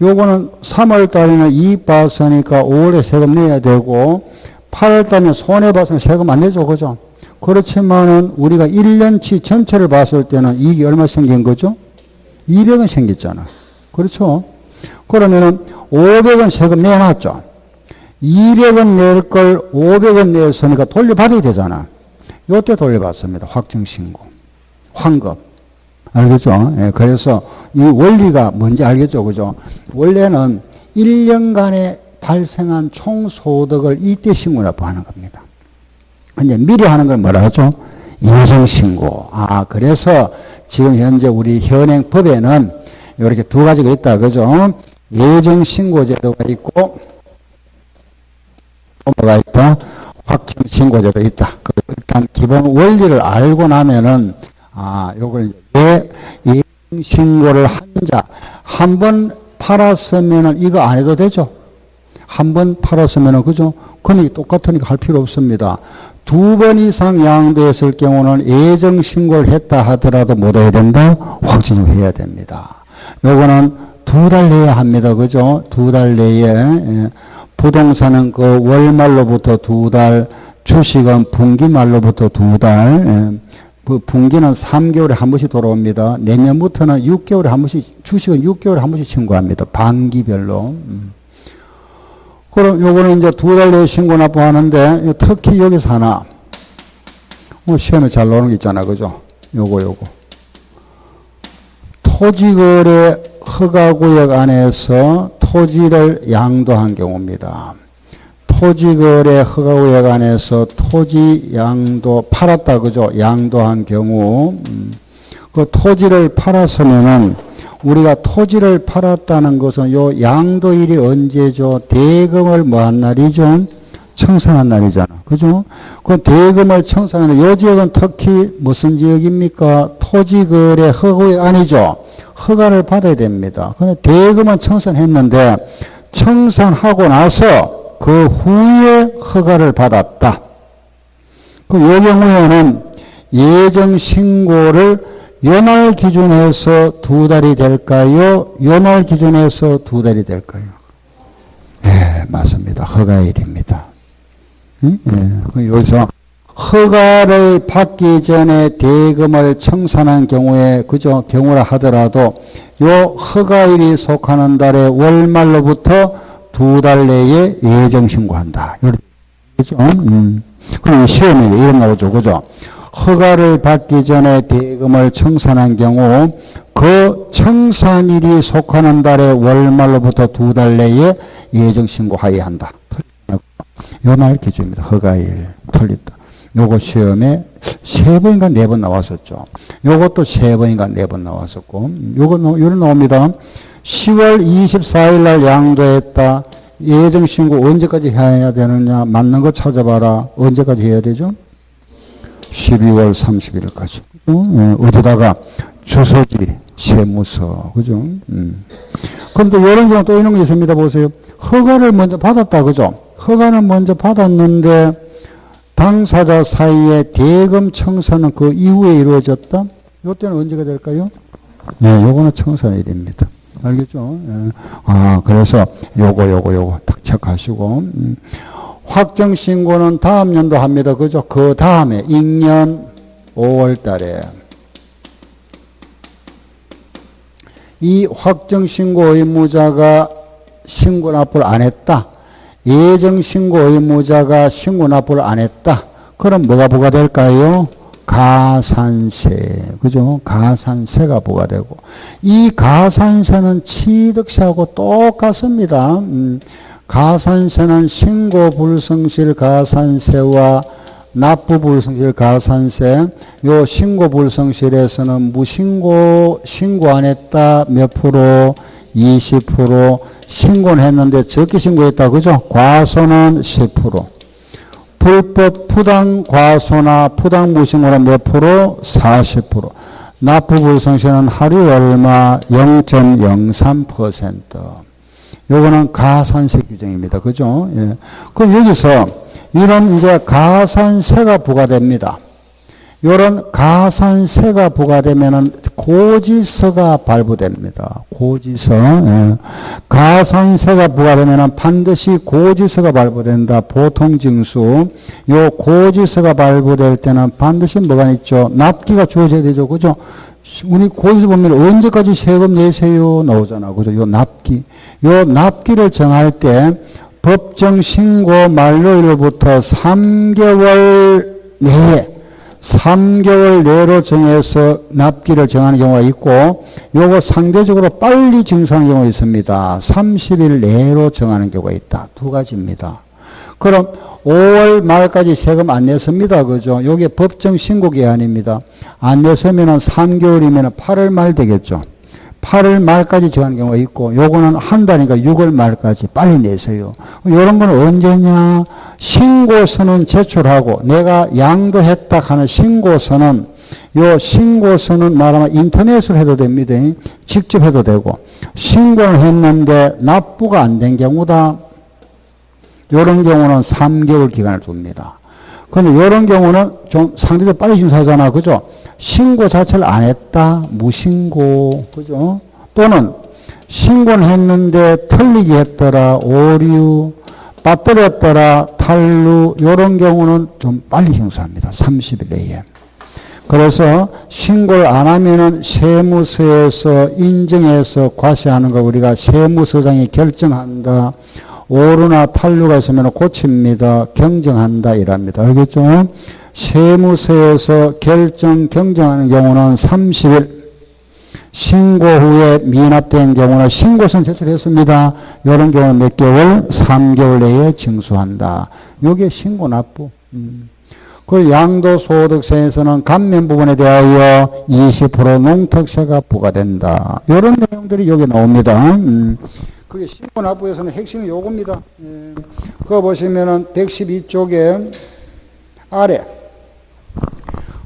요거는 3월 달에는 이익 봤으니까 5월에 세금 내야 되고 8월 달에는 손해봤으니까 세금 안 내죠. 그죠? 그렇지만은 우리가 1년치 전체를 봤을 때는 이익이 얼마 생긴 거죠? 200원 생겼잖아. 그렇죠? 그러면은 500원 세금 내놨죠. 200원 낼 걸 500원 냈으니까 돌려받아야 되잖아. 요때 돌려받습니다. 확정신고. 환급. 알겠죠? 예, 그래서 이 원리가 뭔지 알겠죠? 그죠? 원래는 1년간에 발생한 총소득을 이때 신고 납부하는 겁니다. 근데 미리 하는 걸 뭐라 하죠? 예정신고. 그래서 지금 현재 우리 현행 법에는 이렇게 두 가지가 있다. 그죠? 예정신고제도가 있고, 또 뭐가 있다? 확정신고제도 있다. 일단 기본 원리를 알고 나면은 요걸 왜 예정신고를 한 자, 한 번 팔았으면은 이거 안 해도 되죠? 한 번 팔았으면은, 그죠? 금액이 똑같으니까 할 필요 없습니다. 2번 이상 양도했을 경우는 예정신고를 했다 하더라도 못 해야 된다? 확정해야 됩니다. 요거는 2달 내에 합니다. 그죠? 2달 내에. 예. 부동산은 그 월말로부터 2달, 주식은 분기말로부터 2달, 예. 분기는 3개월에 한 번씩 돌아옵니다. 내년부터는 6개월에 한 번씩, 주식은 6개월에 한 번씩 신고합니다. 반기별로. 그럼 요거는 이제 2달 내에 신고 납부하는데, 특히 여기서 하나, 시험에 잘 나오는 게 있잖아. 그죠? 요거. 토지거래 허가구역 안에서 토지를 양도한 경우입니다. 토지거래 허가구역 안에서 토지 양도 팔았다, 그죠? 양도한 경우, 그 토지를 팔았으면은 우리가 토지를 팔았다는 것은 요 양도일이 언제죠? 대금을 뭐 한 날이죠? 청산한 날이잖아. 그죠? 그 대금을 청산하는데 요 지역은 특히 무슨 지역입니까? 토지거래 허가구역 아니죠? 허가를 받아야 됩니다. 근데 대금은 청산했는데 청산하고 나서 그 후에 허가를 받았다. 그 요 경우에는 예정 신고를 요날 기준해서 2달이 될까요? 요날 기준해서 2달이 될까요? 예, 맞습니다. 허가일입니다. 여기서 허가를 받기 전에 대금을 청산한 경우에, 그죠? 경우라 하더라도, 요 허가일이 속하는 달의 월말로부터 2달 내에 예정신고한다. 그죠? 그럼 시험에 이런 나오죠. 그죠? 허가를 받기 전에 대금을 청산한 경우, 그 청산일이 속하는 달의 월말로부터 2달 내에 예정신고하여야 한다. 요 날 기준입니다. 허가일. 틀렸다. 요거 시험에 3번인가 4번 나왔었죠. 요것도 3번인가 4번 나왔었고, 요런 나옵니다. 10월 24일 날 양도했다. 예정신고 언제까지 해야 되느냐? 맞는 거 찾아봐라. 언제까지 해야 되죠? 12월 30일까지. 어디다가? 주소지, 세무서. 그죠? 그럼 또 이런 경우 또 이런 게 있습니다. 보세요. 허가를 먼저 받았다. 그죠? 허가는 먼저 받았는데, 당사자 사이에 대금 청산은 그 이후에 이루어졌다? 요때는 언제가 될까요? 네, 요거는 청산일입니다. 알겠죠? 예. 그래서 요거 딱 체크하시고. 확정신고는 다음 연도 합니다. 그죠? 그 다음에, 익년 5월 달에. 이 확정신고 의무자가 신고 납부를 안 했다. 예정신고 의무자가 신고 납부를 안 했다. 그럼 뭐가 부과될까요? 가산세. 그죠? 가산세가 부과되고. 이 가산세는 취득세하고 똑같습니다. 가산세는 신고 불성실 가산세와 납부 불성실 가산세. 요 신고 불성실에서는 무신고, 신고 안 했다. 몇 프로? 20%. 신고는 했는데 적게 신고했다. 그죠? 과소는 10%. 불법 부당 과소나 부당 무신고는 몇 프로? 40%. 납부 불성실은 하루에 얼마? 0.03%. 요거는 가산세 규정입니다. 그죠? 예. 그럼 여기서 이런 이제 가산세가 부과됩니다. 요런 가산세가 부과되면은 고지서가 발부됩니다. 고지서. 예. 가산세가 부과되면은 반드시 고지서가 발부된다. 보통징수. 요 고지서가 발부될 때는 반드시 뭐가 있죠? 납기가 주어져야 되죠. 그죠? 우리 고지서 보면 언제까지 세금 내세요? 나오잖아. 그죠? 요 납기. 요 납기를 정할 때 법정 신고 만료일로부터 3개월 내에 3개월 내로 정해서 납기를 정하는 경우가 있고, 요거 상대적으로 빨리 징수하는 경우가 있습니다. 30일 내로 정하는 경우가 있다. 두 가지입니다. 그럼 5월 말까지 세금 안 냈습니다. 그죠? 요게 법정 신고 기한입니다. 안 냈으면은 3개월이면 8월 말 되겠죠. 8월 말까지 정하는 경우가 있고, 요거는 한 달이니까 6월 말까지 빨리 내세요. 요런 건 언제냐? 신고서는 제출하고, 내가 양도했다 하는 신고서는, 요 신고서는 말하면 인터넷으로 해도 됩니다. 직접 해도 되고, 신고를 했는데 납부가 안 된 경우다. 요런 경우는 3개월 기간을 둡니다. 그런데 요런 경우는 좀 상대적으로 빨리 징수하잖아. 그죠? 신고 자체를 안 했다. 무신고. 그죠? 또는 신고는 했는데 틀리게 했더라. 오류. 빠뜨렸더라. 탈루. 요런 경우는 좀 빨리 징수합니다. 30일 내에. 그래서 신고를 안 하면은 세무서에서 인정해서 과세하는 거 우리가 세무서장이 결정한다. 오류나 탈루가 있으면 고칩니다. 경정한다. 이랍니다. 알겠죠? 세무서에서 경정하는 경우는 30일, 신고 후에 미납된 경우는 신고서는 제출했습니다. 이런 경우는 몇 개월? 3개월 내에 징수한다. 이게 신고 납부. 그 양도소득세에서는 감면 부분에 대하여 20% 농특세가 부과된다. 이런 내용들이 여기 나옵니다. 그게 신고 납부에서는 핵심이 요겁니다. 그거 보시면은 112쪽에 아래,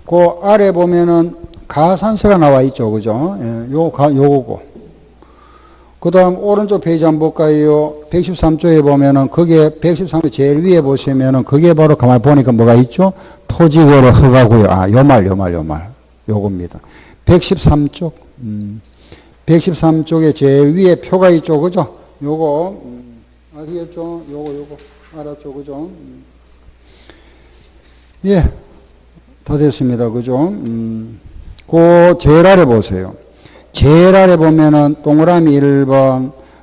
그 아래 보면은 가산세가 나와 있죠. 그죠? 요거고. 그 다음 오른쪽 페이지 한번 볼까요? 113쪽에 보면은 그게 113쪽 제일 위에 보시면은 그게 바로 가만히 보니까 뭐가 있죠? 토지거래 허가고요. 요 말. 요겁니다. 113쪽. 113쪽에 제일 위에 표가 있죠. 그죠? 요거, 아시겠죠? 요거 알았죠? 그죠? 예, 다 됐습니다. 그죠? 그 제일 아래 보세요. 제일 아래 보면은 동그라미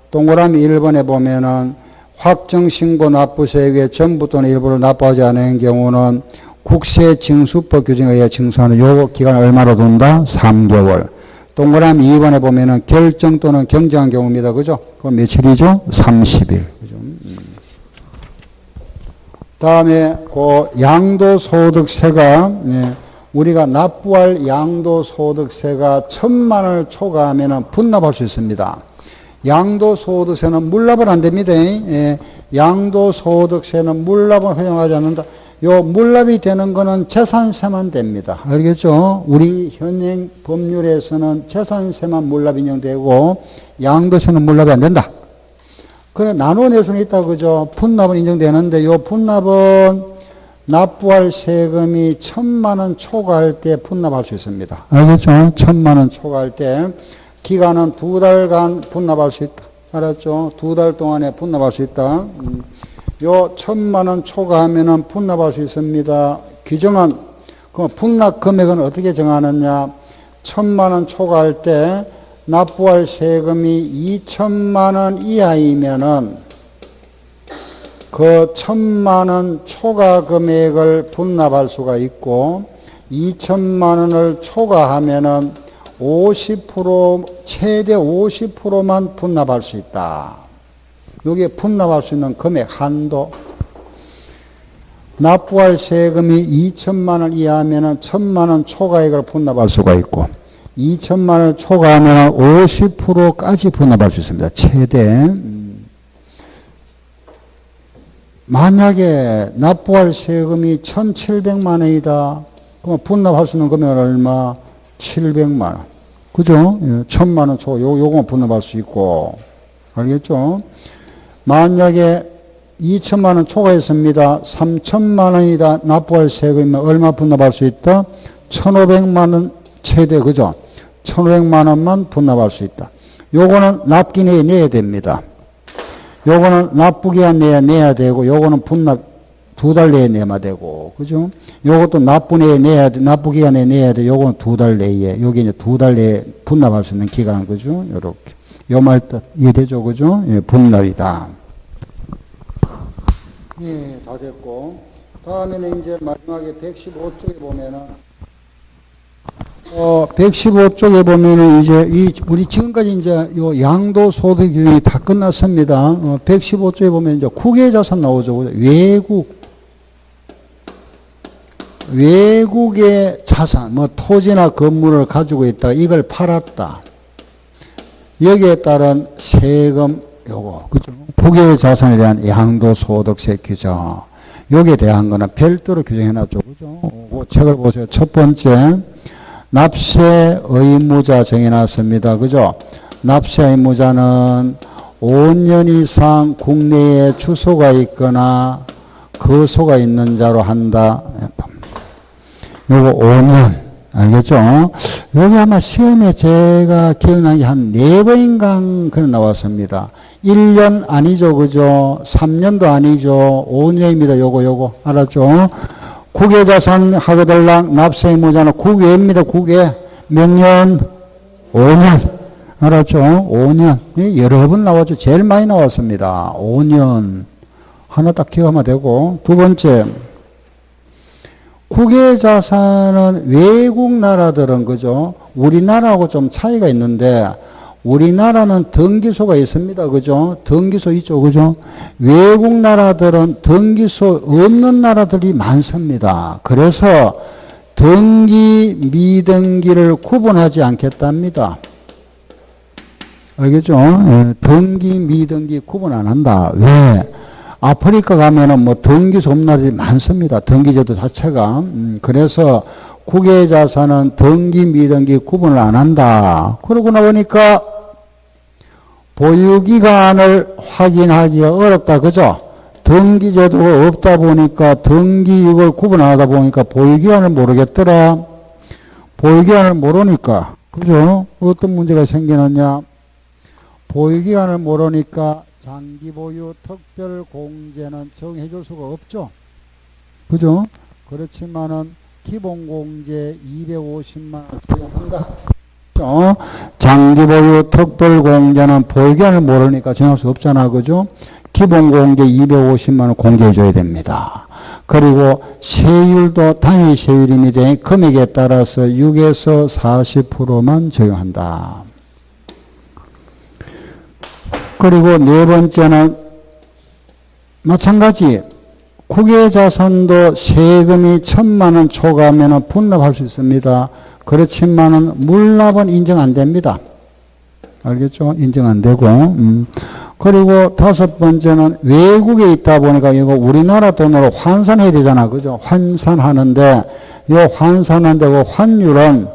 1번에 보면은 확정신고 납부세액의 전부 또는 일부를 납부하지 않은 경우는 국세징수법 규정에 의해 징수하는 요 기간을 얼마로 둔다? 3개월. 동그라미 2번에 보면은 결정 또는 경정한 경우입니다. 그죠? 그건 며칠이죠? 30일. 그죠? 다음에 그 양도소득세가 우리가 납부할 양도소득세가 1,000만 원을 초과하면 분납할 수 있습니다. 양도소득세는 물납은 안 됩니다. 양도소득세는 물납은 허용하지 않는다. 요 물납이 되는 거는 재산세만 됩니다. 알겠죠? 우리 현행 법률에서는 재산세만 물납 인정되고 양도세는 물납이 안 된다. 그래 나누어낼 수는 있다. 그죠? 분납은 인정되는데 요 분납은 납부할 세금이 1,000만 원 초과할 때 분납할 수 있습니다. 알겠죠? 1,000만 원 초과할 때 기간은 2달간 분납할 수 있다. 알았죠? 2달 동안에 분납할 수 있다. 요 1,000만 원 초과하면은 분납할 수 있습니다. 규정한 그 분납 금액은 어떻게 정하느냐? 1,000만 원 초과할 때 납부할 세금이 2,000만 원 이하이면은 그 1,000만 원 초과 금액을 분납할 수가 있고 2,000만 원을 초과하면은 50% 최대 50%만 분납할 수 있다. 여기에 분납할 수 있는 금액 한도. 납부할 세금이 2,000만 원 이하면은 1,000만 원 초과액을 분납할 수가 있고 2,000만 원을 초과하면 50%까지 분납할 수 있습니다. 최대. 만약에 납부할 세금이 1,700만 원이다. 그럼 분납할 수 있는 금액은 얼마? 700만 원. 그죠? 1,000만 원 초과, 요거만 분납할 수 있고. 알겠죠? 만약에 2,000만 원 초과했습니다. 3,000만 원이다. 납부할 세금이면 얼마 분납할 수 있다? 1,500만 원 최대, 그죠? 1,500만 원만 분납할 수 있다. 요거는 납기 내에 내야 됩니다. 요거는 납부기한 내에 내야 되고, 요거는 분납 2달 내에 내야 되고, 그죠? 요것도 납부기간 내에 내야 돼. 요거는 2달 내에. 요게 이제 2달 내에 분납할 수 있는 기간, 그죠? 요렇게. 요 말 뜻 이해되죠? 그죠? 예, 분납이다. 예, 다 됐고. 다음에는 이제 마지막에 115쪽에 보면은, 115쪽에 보면은 이제 우리 지금까지 이제 요 양도소득 규정이 다 끝났습니다. 115쪽에 보면 이제 국외자산 나오죠. 외국의 자산, 뭐 토지나 건물을 가지고 있다. 이걸 팔았다. 여기에 따른 세금, 요거, 그죠? 국외 자산에 대한 양도소득세 규정. 여기에 대한 거는 별도로 규정해놨죠. 그죠? 그 책을 보세요. 첫 번째, 납세 의무자 정해놨습니다. 그죠? 납세 의무자는 5년 이상 국내에 주소가 있거나 거소가 있는 자로 한다. 요거 5년. 알겠죠? 여기 아마 시험에 제가 기억나는 게 한 4번인가 그런 나왔습니다. 1년 아니죠. 그죠? 3년도 아니죠. 5년입니다. 요거. 알았죠? 국외자산 하거들랑 납세 의무자는 국외입니다. 국외. 몇 년? 5년. 알았죠? 5년. 여러 번 나왔죠. 제일 많이 나왔습니다. 5년. 하나 딱 기억하면 되고. 두 번째. 국외자산은 외국 나라들은, 그죠? 우리나라하고 좀 차이가 있는데, 우리나라는 등기소가 있습니다. 그죠? 등기소 있죠. 그죠? 외국 나라들은 등기소 없는 나라들이 많습니다. 그래서 등기, 미등기를 구분하지 않겠답니다. 알겠죠? 등기, 미등기 구분 안 한다. 왜? 아프리카 가면은 뭐 등기소 없는 나라들이 많습니다. 등기제도 자체가. 그래서 국외자산은 등기, 미등기 구분을 안 한다. 그러고 나보니까 보유기간을 확인하기가 어렵다. 그죠? 등기제도가 없다 보니까 등기 이걸 구분 안 하다 보니까 보유기간을 모르겠더라. 보유기간을 모르니까. 그죠? 어떤 문제가 생기느냐. 보유기간을 모르니까 장기 보유 특별 공제는 정해 줄 수가 없죠. 그죠? 그렇지만은 기본 공제 250만 원 적용한다. 장기 보유 특별 공제는 보유기한을 모르니까 정할 수 없잖아. 그죠? 기본 공제 250만 원 공제해 줘야 됩니다. 그리고 세율도 단위 세율입니다. 금액에 따라서 6에서 40%만 적용한다. 그리고 네 번째는 마찬가지 국외자산도 세금이 1,000만 원 초과하면 분납할 수 있습니다. 그렇지만은 물납은 인정 안 됩니다. 알겠죠? 인정 안 되고. 그리고 다섯 번째는 외국에 있다 보니까 이거 우리나라 돈으로 환산해야 되잖아. 그죠? 환산하는데, 이 환산하는데 그 환율은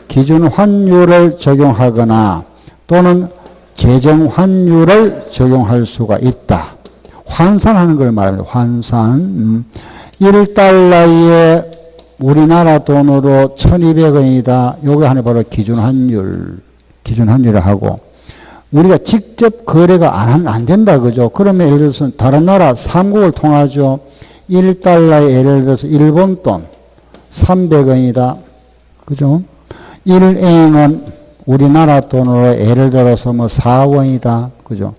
기준 환율을 적용하거나 또는 재정 환율을 적용할 수가 있다. 환산하는 걸 말합니다. 환산. 1달러에 우리나라 돈으로 1,200원이다. 요게 하나 바로 기준 환율을 하고. 우리가 직접 거래가 안 된다. 그죠? 그러면 예를 들어서 다른 나라 3국을 통하죠. 1달러에 예를 들어서 일본 돈 300원이다. 그죠? 1엔은 우리나라 돈으로 예를 들어서 뭐 4원이다. 그죠?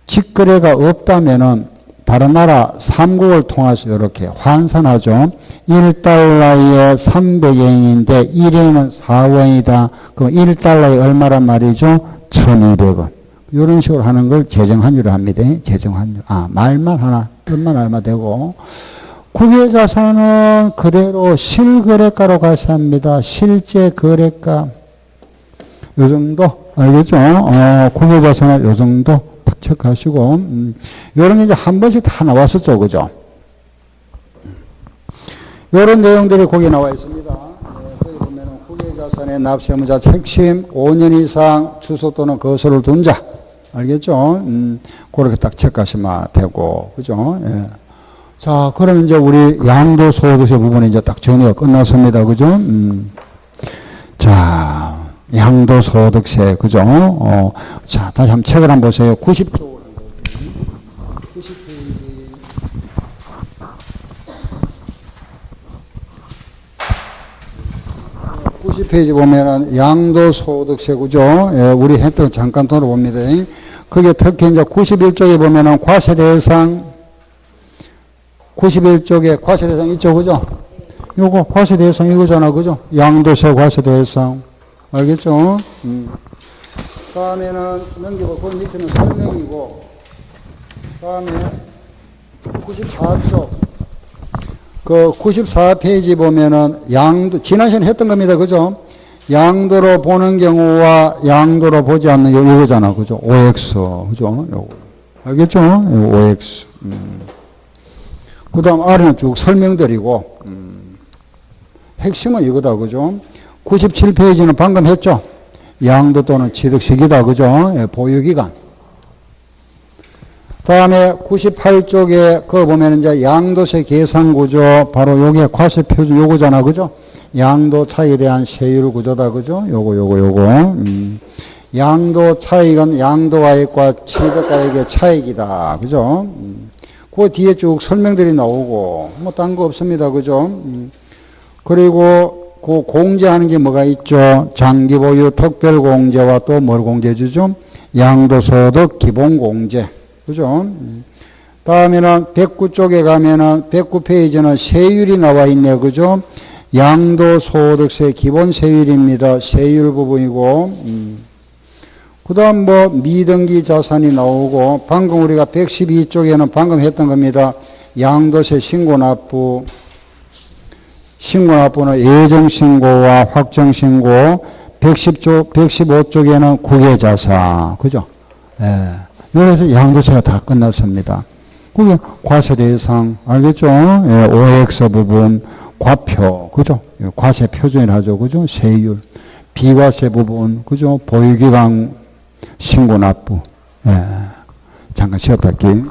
직거래가 없다면은 다른 나라 3국을 통해서 이렇게 환산하죠. 1달러에 300엔인데 1엔은 4원이다. 그럼 1달러에 얼마란 말이죠? 1,200원. 이런 식으로 하는 걸 재정환율을 합니다. 재정환율. 말만 하나, 뜻만 얼마 되고. 국외자산은 그대로 실거래가로 가셔야 합니다. 실제 거래가. 요 정도. 알겠죠? 국외자산은 요 정도 딱 체크하시고. 요런 게 이제 한 번씩 다 나왔었죠. 그죠? 요런 내용들이 거기 나와 있습니다. 거기 보면은 국외자산의 납세 의무자 핵심 5년 이상 주소 또는 거소를 둔 자. 알겠죠? 그렇게 딱 체크하시면 되고. 그죠? 예. 자, 그러면 이제 우리 양도소득세 부분이 이제 딱 정리가 끝났습니다. 그죠? 자, 양도소득세. 그죠? 자, 다시 한번 책을 한번 보세요. 90조. 90페이지. 90페이지 보면은 양도소득세. 그죠? 예, 우리 했던 거 잠깐 돌아봅니다. 그게 특히 이제 91쪽에 보면은 과세대상 91쪽에 과세대상 있죠. 그죠? 요거 과세대상 이거잖아. 그죠? 양도세 과세대상. 알겠죠? 다음에는 넘기고 그 밑에는 설명이고, 다음에 94쪽. 그 94페이지 보면은 양도, 지난 시간에 했던 겁니다. 그죠? 양도로 보는 경우와 양도로 보지 않는 요거잖아. 그죠? OX. 그죠? 요거. 알겠죠? 요거 OX. 그 다음 아래는 쭉 설명드리고, 핵심은 이거다. 그죠? 97페이지는 방금 했죠? 양도 또는 취득시기다. 그죠? 예, 보유기간. 다음에 98쪽에 그거 보면 이제 양도세 계산구조, 바로 요게 과세표준 요거잖아. 그죠? 양도 차이에 대한 세율 구조다. 그죠? 요거. 양도 차익은 양도가액과 취득가액의 차익이다. 그죠? 그 뒤에 쭉 설명들이 나오고, 뭐, 딴 거 없습니다. 그죠? 그리고 그 공제하는 게 뭐가 있죠? 장기보유 특별공제와 또 뭘 공제해주죠? 양도소득 기본공제. 그죠? 다음에는 109쪽에 가면은 109페이지는 세율이 나와 있네요. 그죠? 양도소득세 기본세율입니다. 세율 부분이고, 그 다음 뭐 미등기 자산이 나오고, 방금 우리가 112쪽에는 방금 했던 겁니다. 양도세 신고납부. 신고납부는 예정신고와 확정신고. 115쪽에는 국외자산. 그죠? 예. 그래서 양도세가 다 끝났습니다. 그게 과세대상. 알겠죠? 예, OX 부분. 과표. 그죠? 과세 표준이라 하죠. 그죠? 세율. 비과세 부분. 그죠? 보유기간 신고납부. 예. 잠깐 쉬었다 할게요.